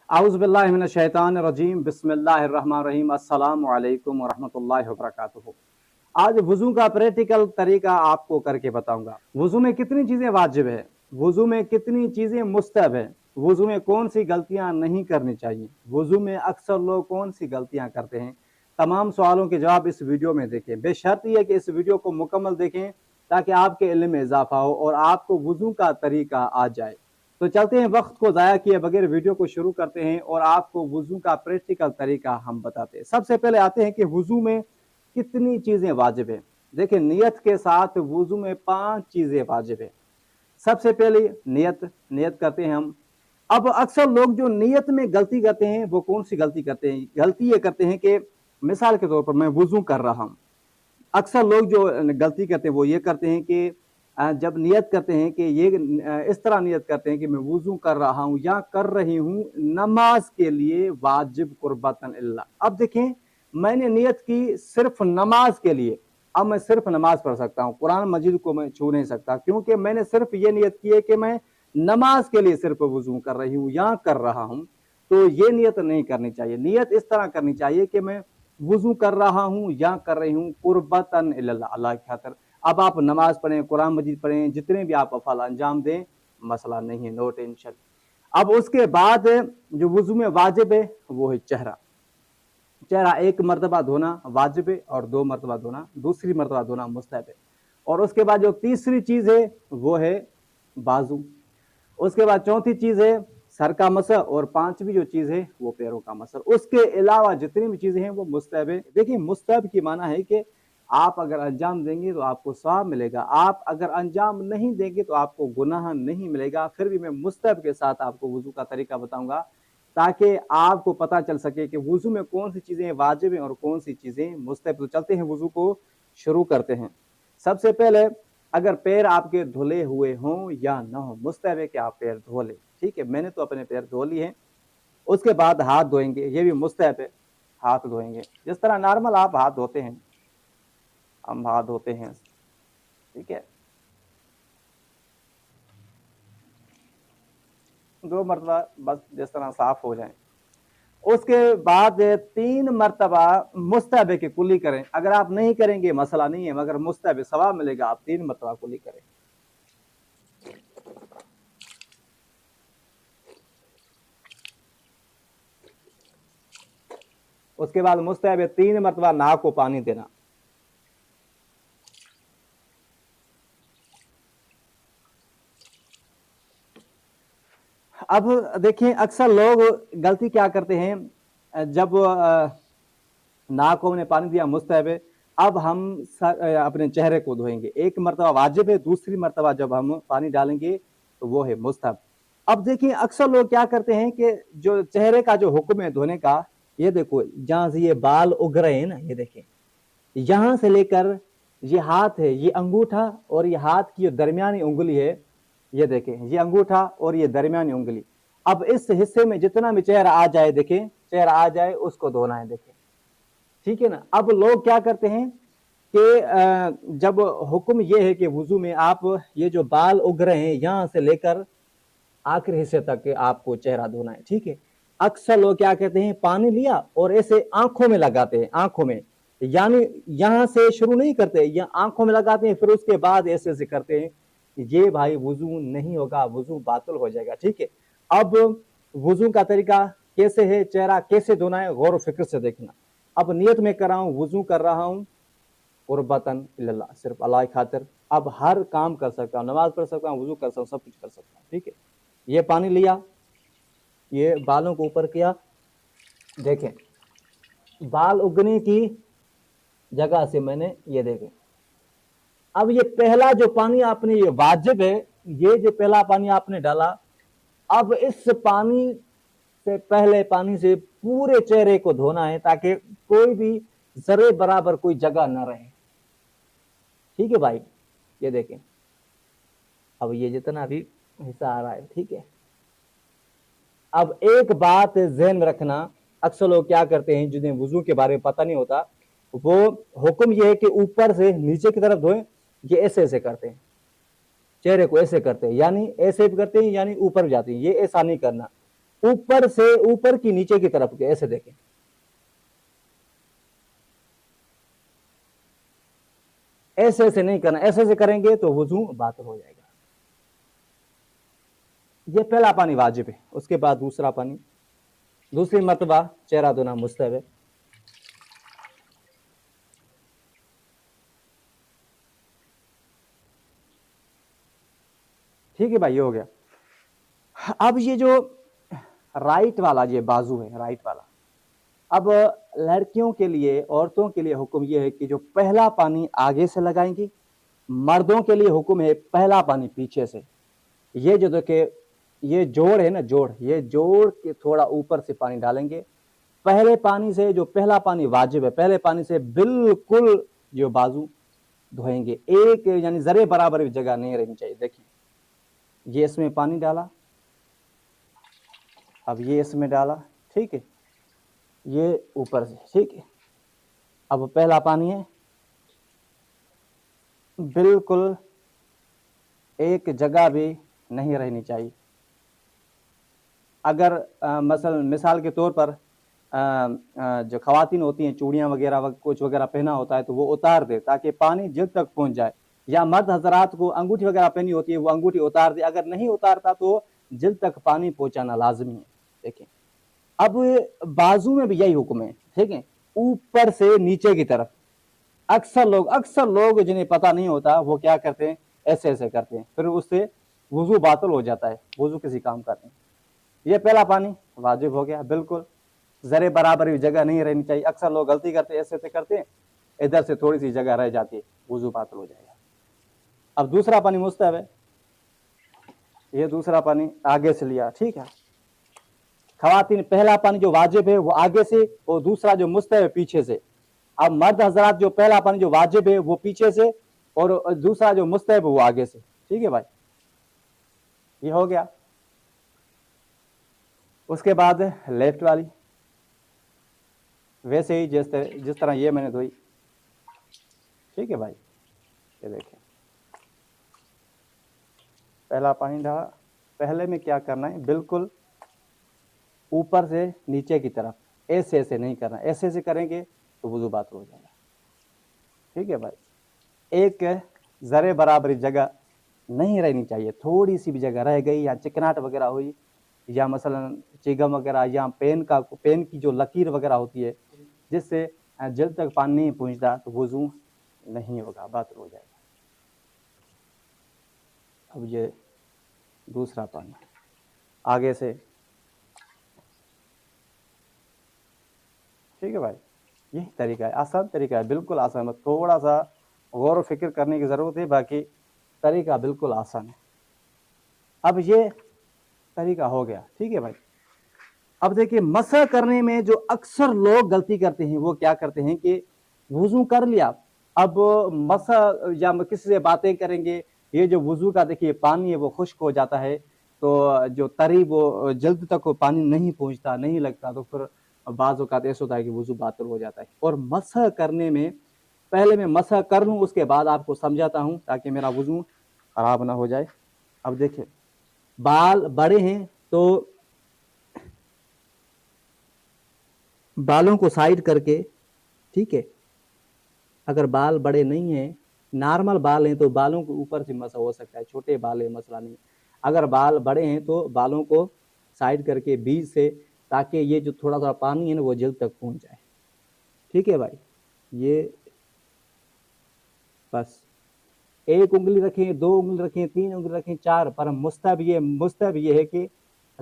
आउज़ु बिल्लाहि मिनश शैतानिर रजीम बिस्मिल्लाहिर रहमानिर रहीम अस्सलामु अलैकुम व रहमतुल्लाहि व बरकातुहू। आज वुज़ू का प्रैक्टिकल तरीका आपको करके बताऊंगा। वुज़ू में कितनी चीज़ें वाजिब है, वुज़ू में कितनी चीज़ें मुस्तहब है, वुज़ू में कौन सी गलतियां नहीं करनी चाहिए, वुज़ू में अक्सर लोग कौन सी गलतियां करते हैं, तमाम सवालों के जवाब इस वीडियो में देखें। बेशर्त यह कि इस वीडियो को मुकम्मल देखें ताकि आपके इल्म में इजाफा हो और आपको वुज़ू का तरीका आ जाए। तो चलते हैं, वक्त को ज़ाया किए बगैर वीडियो को शुरू करते हैं और आपको वुज़ू का प्रैक्टिकल तरीका हम बताते हैं। सबसे पहले आते हैं कि वुज़ू में कितनी चीज़ें वाजिब हैं। देखिए, नियत के साथ वुज़ू में 5 चीज़ें वाजिब है। सबसे पहले नियत करते हैं हम। अब अक्सर लोग जो नियत में गलती करते हैं वो कौन सी गलती करते हैं? गलती ये करते हैं कि मिसाल के तौर पर मैं वुज़ू कर रहा हूँ, अक्सर लोग जो गलती करते हैं वो ये करते हैं कि जब नियत करते हैं कि ये इस तरह नियत करते हैं कि मैं वुज़ू कर रहा हूँ या कर रही हूँ नमाज के लिए वाजिब कुर्बतन इल्ला। अब देखें, मैंने नियत की सिर्फ नमाज के लिए, अब मैं सिर्फ नमाज पढ़ सकता हूँ, कुरान मजीद को मैं छू नहीं सकता, क्योंकि मैंने सिर्फ ये नियत की है कि मैं नमाज के लिए सिर्फ वुज़ू कर रही हूँ या कर रहा हूँ। तो ये नियत नहीं करनी चाहिए। नियत इस तरह करनी चाहिए कि मैं वुज़ू कर रहा हूँ या कर रही हूँ कुर्बतन इल्लल्लाह, अल्लाह की खातिर। अब आप नमाज पढ़ें, कुरान मजीद पढ़ें, जितने भी आप अफ़ाल अंजाम दें, मसला नहीं है, नो टेंशन। अब उसके बाद जो वुज़ू में वाजिब है वो है चेहरा। चेहरा 1 मरतबा धोना वाजिब है और 2 मरतबा धोना, दूसरी मरतबा धोना मुस्तहब है। और उसके बाद जो तीसरी चीज़ है वो है बाजू। उसके बाद चौथी चीज़ है सर का मसह और 5वीं जो चीज़ है वो पैरों का मसह। उसके अलावा जितनी भी चीज़ें हैं वो मुस्तहब है। देखिए, मुस्तहब की माना है कि आप अगर अंजाम देंगे तो आपको सवाब मिलेगा, आप अगर अंजाम नहीं देंगे तो आपको गुनाह नहीं मिलेगा। फिर भी मैं मुस्तहब के साथ आपको वुज़ू का तरीका बताऊंगा ताकि आपको पता चल सके कि वुज़ू में कौन सी चीज़ें वाजिब हैं और कौन सी चीज़ें मुस्तहब। तो चलते हैं, वुज़ू को शुरू करते हैं। सबसे पहले, अगर पैर आपके धुले हुए हों या ना हो, मुस्तहब है कि आप पैर धो लें, ठीक है। मैंने तो अपने पैर धो लिए हैं। उसके बाद हाथ धोएंगे, ये भी मुस्तहब है, हाथ धोएंगे जिस तरह नॉर्मल आप हाथ धोते हैं, हम हाथ धोते हैं, ठीक है। 2 मरतबा बस, जिस तरह साफ हो जाए। उसके बाद 3 मरतबा मुस्तहब है कि कुली करें। अगर आप नहीं करेंगे मसला नहीं है, मगर मुस्तहब है, सवाब मिलेगा, आप 3 मरतबा कुली करें। उसके बाद मुस्तहब है 3 मरतबा नाक को पानी देना। अब देखिए, अक्सर लोग गलती क्या करते हैं, जब नाक को हमने पानी दिया मुस्तहब है, अब हम अपने चेहरे को धोएंगे। 1 मरतबा वाजिब है, दूसरी मरतबा जब हम पानी डालेंगे तो वो है मुस्तहब। अब देखिए, अक्सर लोग क्या करते हैं कि जो चेहरे का जो हुक्म है धोने का, ये देखो जहां से ये बाल उग रहे हैं ना, ये देखें, यहां से लेकर ये हाथ है, ये अंगूठा और ये हाथ की जो दरमियानी उंगली है, ये देखें, ये अंगूठा और ये दरमियानी उंगली। अब इस हिस्से में जितना भी चेहरा आ जाए, देखें चेहरा आ जाए, उसको धोना है, देखें, ठीक है ना। अब लोग क्या करते हैं कि जब हुक्म ये है कि वुज़ू में आप ये जो बाल उग रहे हैं यहां से लेकर आखिरी हिस्से तक आपको चेहरा धोना है, ठीक है। अक्सर लोग क्या कहते हैं, पानी लिया और ऐसे आंखों में लगाते हैं, आंखों में, यानी यहां से शुरू नहीं करते, या आंखों में लगाते हैं, फिर उसके बाद ऐसे ऐसे करते हैं। ये भाई वुज़ू नहीं होगा, वुज़ू बातिल हो जाएगा, ठीक है। अब वुज़ू का तरीका कैसे है, चेहरा कैसे धोना है, गौर फिक्र से देखना। अब नियत में कर रहा हूं, वुज़ू कर रहा हूं कुर्बतन इल्लल्लाह, सिर्फ अल्लाह की खातिर। अब हर काम कर सकता हूं, नमाज पढ़ सकता हूं, वुज़ू कर सकता हूं, सब कुछ कर सकता हूं, ठीक है। ये पानी लिया, ये बालों को ऊपर किया, देखें बाल उगने की जगह से मैंने ये देखें। अब ये पहला जो पानी आपने, ये वाजिब है, ये जो पहला पानी आपने डाला, अब इस पानी से पहले पानी से पूरे चेहरे को धोना है ताकि कोई भी जरे बराबर कोई जगह न रहे, ठीक है भाई। ये देखें, अब ये जितना भी हिस्सा आ रहा है, ठीक है। अब एक बात ज़हन में रखना, अक्सर लोग क्या करते हैं जिन्हें वुज़ू के बारे में पता नहीं होता, वो हुक्म ये है कि ऊपर से नीचे की तरफ धोएं, ये ऐसे ऐसे करते हैं, चेहरे को ऐसे करते हैं, यानी ऐसे भी करते हैं, यानी ऊपर जाते हैं, ये ऐसा नहीं करना। ऊपर से ऊपर की नीचे की तरफ के, ऐसे देखें, ऐसे ऐसे नहीं करना, ऐसे ऐसे करेंगे तो वुजू बातिल हो जाएगा। ये पहला पानी वाजिब है। उसके बाद दूसरा पानी, दूसरी मरतबा चेहरा धोना मुस्तहब है। ठीक है भाई, ये हो गया। अब ये जो राइट वाला ये बाजू है, राइट वाला, अब लड़कियों के लिए, औरतों के लिए हुक्म ये है कि जो पहला पानी आगे से लगाएंगी, मर्दों के लिए हुक्म है पहला पानी पीछे से। ये जो देखे, ये जोड़ है ना, जोड़, ये जोड़ के थोड़ा ऊपर से पानी डालेंगे। पहले पानी से, जो पहला पानी वाजिब है, पहले पानी से बिल्कुल जो बाजू धोएंगे, एक यानी जरे बराबर भी जगह नहीं रहनी चाहिए। देखिए, ये इसमें पानी डाला, अब ये इसमें डाला, ठीक है, ये ऊपर से, ठीक है। अब पहला पानी है, बिल्कुल एक जगह भी नहीं रहनी चाहिए। अगर मसलन मिसाल के तौर पर जो खवातीन होती हैं, चूड़ियाँ वगैरह कुछ वगैरह पहना होता है, तो वो उतार दे ताकि पानी जिल्द तक पहुंच जाए। या मर्द हजरात को अंगूठी वगैरह पहनी होती है, वो अंगूठी उतार दे। अगर नहीं उतारता तो जिल्द तक पानी पहुंचाना लाजमी है। देखें, अब बाजू में भी यही हुक्म है, ठीक है, ऊपर से नीचे की तरफ। अक्सर लोग जिन्हें पता नहीं होता, वो क्या करते हैं, ऐसे ऐसे करते हैं, फिर उससे वुजू बातिल हो जाता है, वुजू किसी काम करते हैं। ये पहला पानी वाजिब हो गया, बिल्कुल जरे बराबर भी जगह नहीं रहनी चाहिए। अक्सर लोग गलती करते हैं, ऐसे ऐसे करते हैं, इधर से थोड़ी सी जगह रह जाती है, वुजू बातिल हो जाएगा। अब दूसरा पानी मुस्तहब है, ये दूसरा पानी आगे से लिया, ठीक है। खवातीन, पहला पानी जो वाजिब है वो आगे से, और दूसरा जो मुस्तहब है पीछे से। अब मर्द हजरात, जो पहला पानी जो वाजिब है वो पीछे से, और दूसरा जो मुस्तहब है वो आगे से। ठीक है भाई, ये हो गया। उसके बाद लेफ्ट वाली, वैसे ही जिस तरह ये मैंने धोई। ठीक है भाई, ये देखें, पहला पानी डाला, पहले में क्या करना है, बिल्कुल ऊपर से नीचे की तरफ, ऐसे ऐसे नहीं करना। ऐसे ऐसे करेंगे तो वुजू बातिल हो जाएगा। ठीक है भाई, एक जरे बराबरी जगह नहीं रहनी चाहिए। थोड़ी सी भी जगह रह गई, या चिकनाहट वगैरह हुई, या मसलन चिगम वगैरह, या पेन की जो लकीर वगैरह होती है, जिससे जल्द तक पानी नहीं पहुंचता, तो वुजू नहीं होगा, बातिल हो जाएगा। अब ये दूसरा पानी आगे से, ठीक है भाई, यही तरीका है, आसान तरीका है, बिल्कुल आसान है। थोड़ा सा गौर व फिक्र करने की ज़रूरत है, बाकी तरीका बिल्कुल आसान है। अब ये तरीका हो गया, ठीक है भाई। अब देखिए, मसा करने में जो अक्सर लोग गलती करते हैं, वो क्या करते हैं कि वुजू कर लिया, अब मसा या किसी से बातें करेंगे, ये जो वुजू का देखिए पानी है वो खुश्क हो जाता है, तो जो तरी वो जल्द तक पानी नहीं पहुंचता, नहीं लगता, तो फिर बाज़ औक़ात ऐसा होता है कि वुजू बातिल हो जाता है। और मसा करने में, पहले मैं मसा कर लूँ, उसके बाद आपको समझाता हूँ ताकि मेरा वुजू खराब ना हो जाए। अब देखिए, बाल बड़े हैं तो बालों को साइड करके, ठीक है, अगर बाल बड़े नहीं हैं, नॉर्मल बाल हैं, तो बालों के ऊपर से मसा हो सकता है। छोटे बाल है, मसला नहीं। अगर बाल बड़े हैं तो बालों को साइड करके बीच से, ताकि ये जो थोड़ा थोड़ा पानी है ना वो जल्द तक पहुंच जाए। ठीक है भाई, ये बस एक उंगली रखें, दो उंगली रखें, तीन उंगली रखें, चार, पर मुस्तहब ये है कि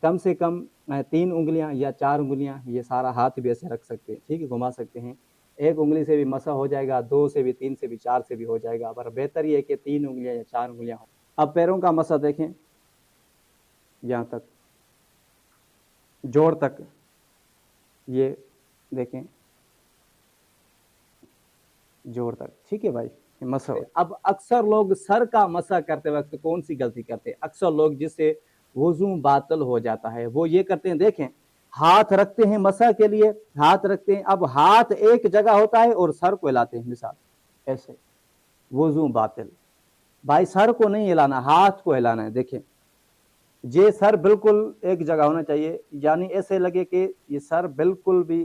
कम से कम 3 उंगलियां या 4 उंगलियां, ये सारा हाथ भी ऐसे रख सकते हैं, ठीक है, घुमा सकते हैं। एक उंगली से भी मसा हो जाएगा, 2 से भी, 3 से भी, 4 से भी हो जाएगा, पर बेहतर ये है कि 3 उंगलियां या 4 उंगलियां हो। अब पैरों का मसा देखें, यहाँ तक, जोड़ तक, ये देखें, जोड़ तक, ठीक है भाई, मसा। अब अक्सर लोग सर का मसा करते वक्त कौन सी गलती करते हैं? अक्सर लोग जिससे वुजू बातिल हो जाता है, वो ये करते हैं, देखें, हाथ रखते हैं मसा के लिए, हाथ रखते हैं, अब हाथ एक जगह होता है और सर को हिलाते हैं, मिसाल ऐसे, वुजू बातिल। भाई सर को नहीं हिलाना, हाथ को हिलाना है। देखें, ये सर बिल्कुल एक जगह होना चाहिए, यानी ऐसे लगे कि ये सर बिल्कुल भी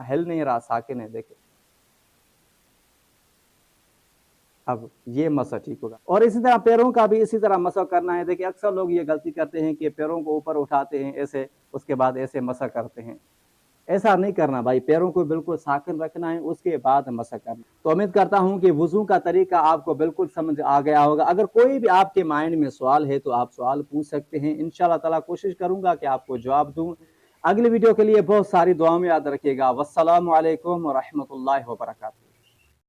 हिल नहीं रहा, साकिन है। देखे अब ये मसा ठीक होगा। और इसी तरह पैरों का भी इसी तरह मसा करना है। देखिए अक्सर लोग ये गलती करते हैं कि पैरों को ऊपर उठाते हैं ऐसे, उसके बाद ऐसे मसा करते हैं। ऐसा नहीं करना भाई, पैरों को बिल्कुल साकिन रखना है, उसके बाद मसा करना। तो उम्मीद करता हूं कि वुजू का तरीका आपको बिल्कुल समझ आ गया होगा। अगर कोई भी आपके माइंड में सवाल है तो आप सवाल पूछ सकते हैं, इंशाल्लाह ताला कोशिश करूंगा कि आपको जवाब दूं। अगली वीडियो के लिए बहुत सारी दुआओं में याद रखिएगा। वस्सलामु अलैकुम व रहमतुल्लाहि व बरकातहू।